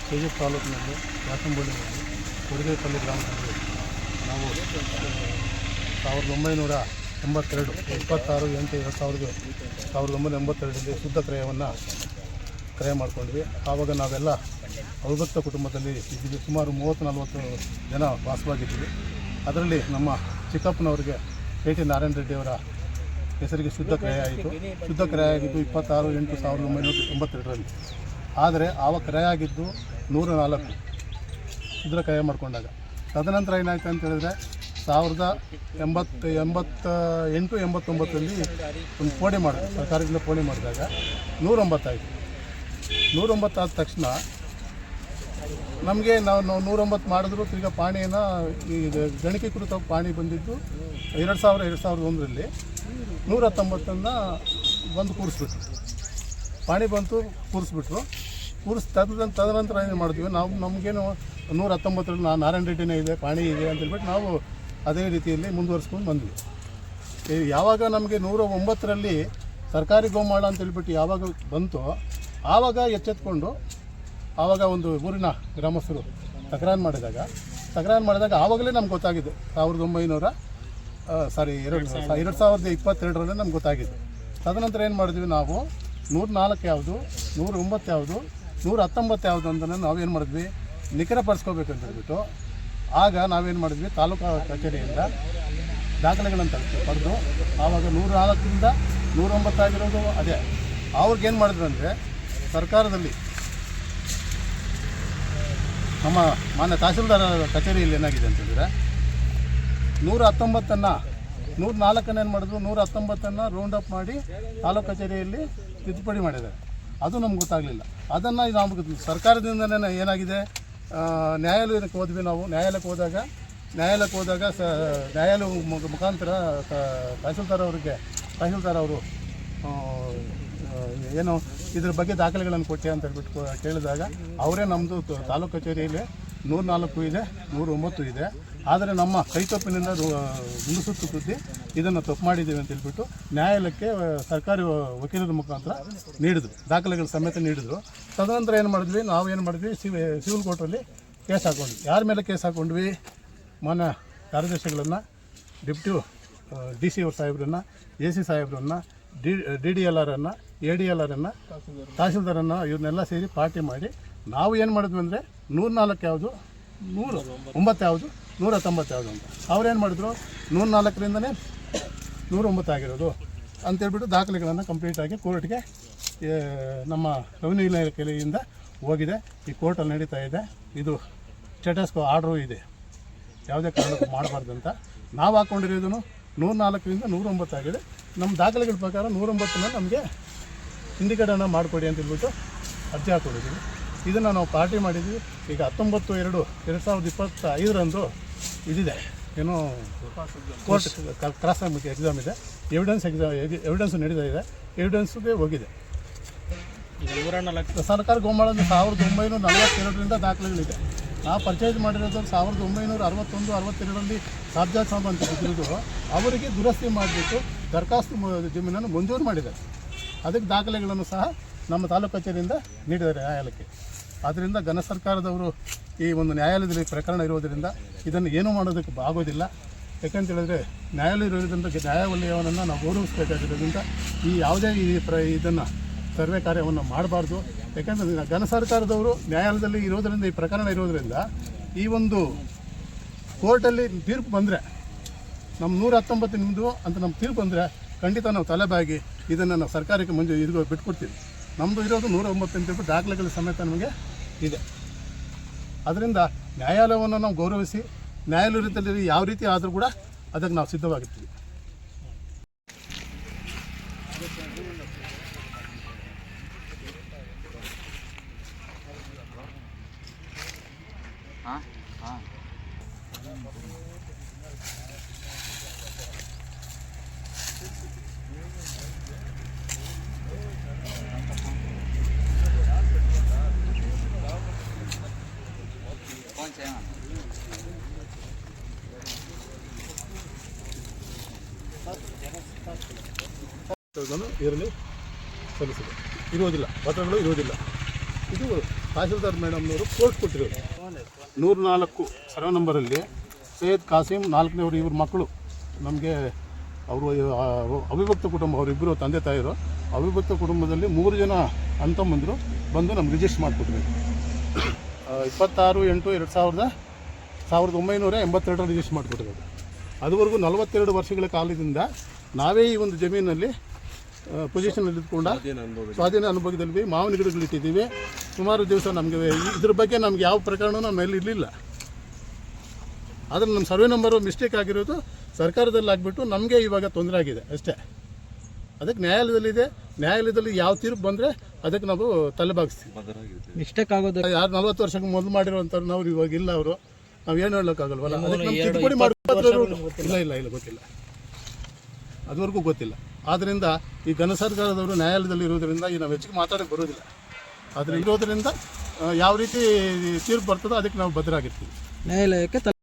KG ತಾಲೂಕಿನಲ್ಲಿ ವ್ಯಾಸಂಬಳ್ಳಿಯಲ್ಲಿ ಕೊಡಗೇಪಲ್ಲಿ ಗ್ರಾಮದಲ್ಲಿ ನಾವು 1982 26/8/1982 ಶುದ್ಧ ಕ್ರಯವನ್ನು ಕ್ರಯ ಮಾಡಿಕೊಂಡ್ವಿ. ಆವಾಗ ನಾವೆಲ್ಲ ಅವಿಭಕ್ತ ಕುಟುಂಬದಲ್ಲಿ ಇದ್ದೀವಿ. ಸುಮಾರು 30-40 ಜನ ವಾಸವಾಗಿದ್ದೀವಿ. ಅದರಲ್ಲಿ ನಮ್ಮ ಚಿಕ್ಕಪ್ಪನವರಿಗೆ ಕೆ.ಟಿ. ನಾರಾಯಣ ರೆಡ್ಡಿಯವರ ಹೆಸರಿಗೆ ಶುದ್ಧ ಕ್ರಯ ಆಯಿತು. ಶುದ್ಧ ಕ್ರಯ ಆಗಿದ್ದು 26/8/1982ರಲ್ಲಿ. ಆದರೆ ಆವಾಗ ಕ್ರಯ ಆಗಿದ್ದು 104 ಶುದ್ಧ ಕ್ರಯ ಮಾಡಿಕೊಂಡಾಗ. ತದನಂತರ ಏನಾಯ್ತು ಅಂತ ಹೇಳಿದ್ರೆ 1988-89ರಲ್ಲಿ ಒಂದು ಪೋಣಿ ಮಾಡಿದ್ರು, ಸರ್ಕಾರದಿಂದ ಪೋಣಿ ಮಾಡಿದಾಗ 109 ಆಯಿತು. 109 ಆದ ತಕ್ಷಣ ನಮಗೆ ನಾವು 109 ಮಾಡಿದ್ರು ತಿರ್ಗಿ ಪಾಣಿಯನ್ನು ಈ ಗಣಕೀಕೃತ ಪಾಣಿ ಬಂದಿದ್ದು 2001ರಲ್ಲಿ 119 ಬಂದು ಕೂರಿಸ್ಬಿಟ್ರು. ಪಾಣಿ ಬಂತು, ಕೂರಿಸ್ಬಿಟ್ರು. ತದನಂತರ ಏನು ಮಾಡಿದ್ವಿ ನಾವು, ನಮಗೇನು 119ರಲ್ಲಿ ನಾರಾಯಣ ರೆಡ್ಡಿನೇ ಇದೆ, ಪಾಣಿ ಇದೆ ಅಂತೇಳ್ಬಿಟ್ಟು ನಾವು ಅದೇ ರೀತಿಯಲ್ಲಿ ಮುಂದುವರಿಸ್ಕೊಂಡು ಬಂದ್ವಿ. ಯಾವಾಗ ನಮಗೆ 109ರಲ್ಲಿ ಸರ್ಕಾರಿ ಗೋಮಾಳ ಅಂತೇಳ್ಬಿಟ್ಟು ಯಾವಾಗ ಬಂತು ಆವಾಗ ಎಚ್ಚೆತ್ಕೊಂಡು ಆವಾಗ ಒಂದು ಊರಿನ ಗ್ರಾಮಸ್ಥರು ತಕರಾರು ಮಾಡಿದಾಗ ಆವಾಗಲೇ ನಮ್ಗೆ ಗೊತ್ತಾಗಿದೆ 2022ರಲ್ಲಿ ನಮ್ಗೆ ಗೊತ್ತಾಗಿದೆ. ತದನಂತರ ಏನು ಮಾಡಿದ್ವಿ ನಾವು 104 ಯಾವುದು, 109 ಯಾವುದು, 119 ಯಾವುದು ಅಂತ ನಾವೇನು ಮಾಡಿದ್ವಿ ನಿಖರಪಡಿಸ್ಕೋಬೇಕಂತ ಹೇಳ್ಬಿಟ್ಟು ಆಗ ನಾವೇನು ಮಾಡಿದ್ವಿ ತಾಲೂಕು ಕಚೇರಿಯಿಂದ ದಾಖಲೆಗಳನ್ನು ಪಡೆದು ಆವಾಗ 104ರಿಂದ 109 ಆಗಿರೋದು ಅದೇ. ಅವ್ರಿಗೇನು ಮಾಡಿದ್ರು ಅಂದರೆ ಸರ್ಕಾರದಲ್ಲಿ ನಮ್ಮ ಮಾನ್ಯ ತಹಸೀಲ್ದಾರ ಕಚೇರಿಯಲ್ಲಿ ಏನಾಗಿದೆ ಅಂತಂದರೆ 119 104 ಏನು ಮಾಡಿದ್ರು 119 ರೌಂಡ್ ಅಪ್ ಮಾಡಿ ತಾಲೂಕು ಕಚೇರಿಯಲ್ಲಿ ತಿದ್ದುಪಡಿ ಮಾಡಿದ್ದಾರೆ. ಅದು ನಮ್ಗೆ ಗೊತ್ತಾಗಲಿಲ್ಲ. ಅದನ್ನು ನಮಗೆ ಸರ್ಕಾರದಿಂದನೇ ಏನಾಗಿದೆ ನ್ಯಾಯಾಲಯಕ್ಕೆ ಹೋದ್ವಿ. ನಾವು ನ್ಯಾಯಾಲಯಕ್ಕೆ ಹೋದಾಗ ನ್ಯಾಯಾಲಯ ಮುಖಾಂತರ ತಹಸೀಲ್ದಾರ್ ಅವರು ಏನು ಇದ್ರ ಬಗ್ಗೆ ದಾಖಲೆಗಳನ್ನು ಕೊಟ್ಟೆ ಅಂತ ಹೇಳ್ಬಿಟ್ಟು ಕೇಳಿದಾಗ ಅವರೇ ನಮ್ಮದು ತಾಲೂಕು ಕಚೇರಿಯಲ್ಲಿ 104 ಇದೆ, 109 ಇದೆ, ಆದರೆ ನಮ್ಮ ಕೈತಪ್ಪಿನಿಂದ ಗುಂಡುಸುತ್ತು ಸುದ್ದಿ ಇದನ್ನು ತಪ್ಪು ಮಾಡಿದ್ದೀವಿ ಅಂತ ಹೇಳ್ಬಿಟ್ಟು ನ್ಯಾಯಾಲಯಕ್ಕೆ ಸರ್ಕಾರಿ ವಕೀಲರ ಮುಖಾಂತರ ನೀಡಿದ್ರು, ದಾಖಲೆಗಳ ಸಮೇತ ನೀಡಿದ್ರು. ತದನಂತರ ಏನು ಮಾಡಿದ್ವಿ, ನಾವೇನು ಮಾಡಿದ್ವಿ ಸಿವಿಲ್ ಕೋರ್ಟಲ್ಲಿ ಕೇಸ್ ಹಾಕ್ಕೊಂಡ್ವಿ. ಯಾರ ಮೇಲೆ ಕೇಸ್ ಹಾಕ್ಕೊಂಡ್ವಿ, ಮಾನ್ಯ ಕಾರ್ಯದರ್ಶಿಗಳನ್ನು, ಡಿಪ್ಟಿ DC ಅವ್ರ ಸಾಹೇಬ್ರನ್ನು, AC ಸಾಹೇಬ್ರನ್ನು, DDLRನ್ನು, ADLRನ್ನು, ತಹಸೀಲ್ದಾರನ್ನು ಇವ್ರನ್ನೆಲ್ಲ ಸೇರಿ ಪಾರ್ಟಿ ಮಾಡಿ ನಾವು ಏನು ಮಾಡಿದ್ವಿ ಅಂದರೆ 104 ಯಾವುದು, 109 ಯಾವುದು, 119 ಯಾವುದು ಅಂತ. ಅವ್ರೇನು ಮಾಡಿದ್ರು 104ರಿಂದನೇ 109 ಆಗಿರೋದು ಅಂತೇಳ್ಬಿಟ್ಟು ದಾಖಲೆಗಳನ್ನು ಕಂಪ್ಲೀಟಾಗಿ ಕೋರ್ಟ್ಗೆ ನಮ್ಮ ರೆವಿನ್ಯೂ ಇಲಾಖೆಯಿಂದ ಹೋಗಿದೆ. ಈ ಕೋರ್ಟಲ್ಲಿ ನಡೀತಾ ಇದೆ. ಇದು ಸ್ಟೇಟಸ್ ಆರ್ಡ್ರು ಇದೆ, ಯಾವುದೇ ಕಾರಣಕ್ಕೂ ಮಾಡಬಾರ್ದು ಅಂತ. ನಾವು ಹಾಕ್ಕೊಂಡಿರೋದು 104ರಿಂದ 109 ಆಗಿದೆ. ನಮ್ಮ ದಾಖಲೆಗಳ ಪ್ರಕಾರ 109ನ ನಮಗೆ ಇಂಡಿಕೇಟನ್ನು ಮಾಡಿಕೊಡಿ ಅಂತ ಹೇಳ್ಬಿಟ್ಟು ಅರ್ಜಿ ಹಾಕ್ಕೊಂಡಿದ್ದೀವಿ. ಇದನ್ನು ನಾವು ಪಾರ್ಟಿ ಮಾಡಿದ್ವಿ. ಈಗ 19/2/2025 ಇದಿದೆ, ಏನೋ ಕೋರ್ಟ್ ಕ್ರಾಸ್ ಎಕ್ಸಾಮ್ ಇದೆ, ಎವಿಡೆನ್ಸ್ ನಡೀತಾ ಇದೆ, ಎವಿಡೆನ್ಸ್ಗೆ ಹೋಗಿದೆ. ಸರ್ಕಾರ ಗೋಮಾಳ 1942ರಿಂದ ದಾಖಲೆಗಳಿದೆ. ನಾವು ಪರ್ಚೇಸ್ ಮಾಡಿರೋದು 1961-62ರಲ್ಲಿ ಸಾಬ್ಜಾದ್ ಸಾಬ್ ಅಂತ ಇದ್ದಿದ್ದು ಅವರಿಗೆ ದುರಸ್ತಿ ಮಾಡಿಬಿಟ್ಟು ದರಖಾಸ್ತು ಜಮೀನನ್ನು ಮಂಜೂರು ಮಾಡಿದ್ದಾರೆ. ಅದಕ್ಕೆ ದಾಖಲೆಗಳನ್ನು ಸಹ ನಮ್ಮ ತಾಲೂಕು ಕಚೇರಿಯಿಂದ ನೀಡಿದ್ದಾರೆ ನ್ಯಾಯಾಲಯಕ್ಕೆ. ಆದ್ದರಿಂದ ಘನ ಸರ್ಕಾರದವರು ಈ ಒಂದು ನ್ಯಾಯಾಲಯದಲ್ಲಿ ಪ್ರಕರಣ ಇರೋದರಿಂದ ಇದನ್ನು ಏನೂ ಮಾಡೋದಕ್ಕೆ ಆಗೋದಿಲ್ಲ. ಯಾಕಂತೇಳಿದ್ರೆ ನ್ಯಾಯಾಲಯ ಇರೋದ್ರಿಂದ ನ್ಯಾಯವಲಯವನ್ನು ನಾವು ಗೌರವಿಸಬೇಕಾಗಿರೋದ್ರಿಂದ ಈ ಯಾವುದೇ ಇದನ್ನು ಸರ್ವೆ ಕಾರ್ಯವನ್ನು ಮಾಡಬಾರ್ದು. ಯಾಕಂದರೆ ಘನ ಸರ್ಕಾರದವರು ನ್ಯಾಯಾಲಯದಲ್ಲಿ ಇರೋದರಿಂದ, ಈ ಪ್ರಕರಣ ಇರೋದರಿಂದ ಈ ಒಂದು ಕೋರ್ಟಲ್ಲಿ ತೀರ್ಪು ಬಂದರೆ ನಮ್ಮ 119 ನಿಮ್ಮದು ಅಂತ ನಮ್ಮ ತೀರ್ಪು ಬಂದರೆ ಖಂಡಿತ ನಾವು ತಲೆಬಾಗಿ ಇದನ್ನು ನಾವು ಸರ್ಕಾರಕ್ಕೆ ಇದು ಬಿಟ್ಕೊಡ್ತೀವಿ. ನಮ್ಮದು ಇರೋದು 109 ಅಂತೇಳ್ಬಿಟ್ಟು ದಾಖಲೆಗಳ ಸಮೇತ ನಮಗೆ ಇದೆ. ಅದರಿಂದ ನ್ಯಾಯಾಲಯವನ್ನು ನಾವು ಗೌರವಿಸಿ ನ್ಯಾಯಾಲಯದಲ್ಲಿ ಯಾವ ರೀತಿ ಆದರೂ ಕೂಡ ಅದಕ್ಕೆ ನಾವು ಸಿದ್ಧವಾಗಿರ್ತೀವಿ. ಇರಲಿ ಸಲ್ಲಿಸಿದೆ, ಇರುವುದಿಲ್ಲ, ಪತ್ರಗಳು ಇರುವುದಿಲ್ಲ. ಇದು ತಹಸೀಲ್ದಾರ್ ಮೇಡಮ್ನವರು ಕೋರ್ಟ್ ಕೊಟ್ಟಿರೋದು 104 ಸರ್ವೆ ನಂಬರಲ್ಲಿ ಸೈಯದ್ ಕಾಸಿಂ 4ನೇವರು ಇವ್ರ ಮಕ್ಕಳು ನಮಗೆ ಅವರು ಅವಿಭಕ್ತ ಕುಟುಂಬ, ಅವರಿಬ್ಬರು ತಂದೆ ತಾಯಿರು ಅವಿಭಕ್ತ ಕುಟುಂಬದಲ್ಲಿ 3 ಜನ ಅಂತಮ್ಮಂದರು ಬಂದು ನಮ್ಗೆ ರಿಜಿಸ್ಟರ್ ಮಾಡಿಕೊಟ್ರು. 26/8/1982 ರಿಜಿಸ್ಟರ್ ಮಾಡಿಕೊಟ್ಟಿರೋದು. ಅದುವರೆಗೂ 42 ವರ್ಷಗಳ ಕಾಲದಿಂದ ನಾವೇ ಈ ಒಂದು ಜಮೀನಲ್ಲಿ ಪೊಸಿಷನಲ್ಲಿ ಇದ್ಕೊಂಡು ಸ್ವಾಧೀನ ಅನುಭವದಲ್ಲಿ ಮಾವಿನ ಗಿಡಗಳಿಟ್ಟಿದ್ದೀವಿ. ಸುಮಾರು ದಿವಸ ನಮಗೆ ಇದ್ರ ಬಗ್ಗೆ ನಮ್ಗೆ ಯಾವ ಪ್ರಕರಣವೂ ನಮ್ಮ ಮೇಲೆ ಇರಲಿಲ್ಲ. ಆದರೆ ನಮ್ಮ ಸರ್ವೆ ನಂಬರು ಮಿಸ್ಟೇಕ್ ಆಗಿರೋದು ಸರ್ಕಾರದಲ್ಲಿ ಆಗಿಬಿಟ್ಟು ನಮಗೆ ಇವಾಗ ತೊಂದರೆ ಆಗಿದೆ ಅಷ್ಟೇ. ಅದಕ್ಕೆ ನ್ಯಾಯಾಲಯದಲ್ಲಿ ಯಾವ ತೀರ್ಪು ಬಂದರೆ ಅದಕ್ಕೆ ನಾವು ತಲೆಬಾಗಿಸ್ತೀವಿ. ಮಿಸ್ಟೇಕ್ ಆಗೋದು ಯಾರು 40 ವರ್ಷಕ್ಕೆ ಮೊದಲು ಮಾಡಿರೋಂಥವ್ರು ನಾವು ಇವಾಗ ಇಲ್ಲ, ಅವರು ನಾವು ಏನು ಹೇಳೋಕ್ಕಾಗಲ್ವಲ್ಲ. ಅದಕ್ಕೆ ನಮ್ಮ ತಿದ್ದುಪಡಿ ಇಲ್ಲ ಗೊತ್ತಿಲ್ಲ, ಅದುವರೆಗೂ ಗೊತ್ತಿಲ್ಲ. ಆದ್ದರಿಂದ ಈ ಘನ ಸರ್ಕಾರದವರು ನ್ಯಾಯಾಲಯದಲ್ಲಿ ಇರೋದರಿಂದ ಈ ನಾವು ಹೆಚ್ಚಿಗೆ ಮಾತಾಡೋಕ್ಕೆ ಬರೋದಿಲ್ಲ. ಆದರೆ ಇರೋದರಿಂದ ಯಾವ ರೀತಿ ತೀರ್ಪು ಬರ್ತದೋ ಅದಕ್ಕೆ ನಾವು ಬದ್ಧರಾಗಿರ್ತೀವಿ. ನ್ಯಾಯಾಲಯಕ್ಕೆ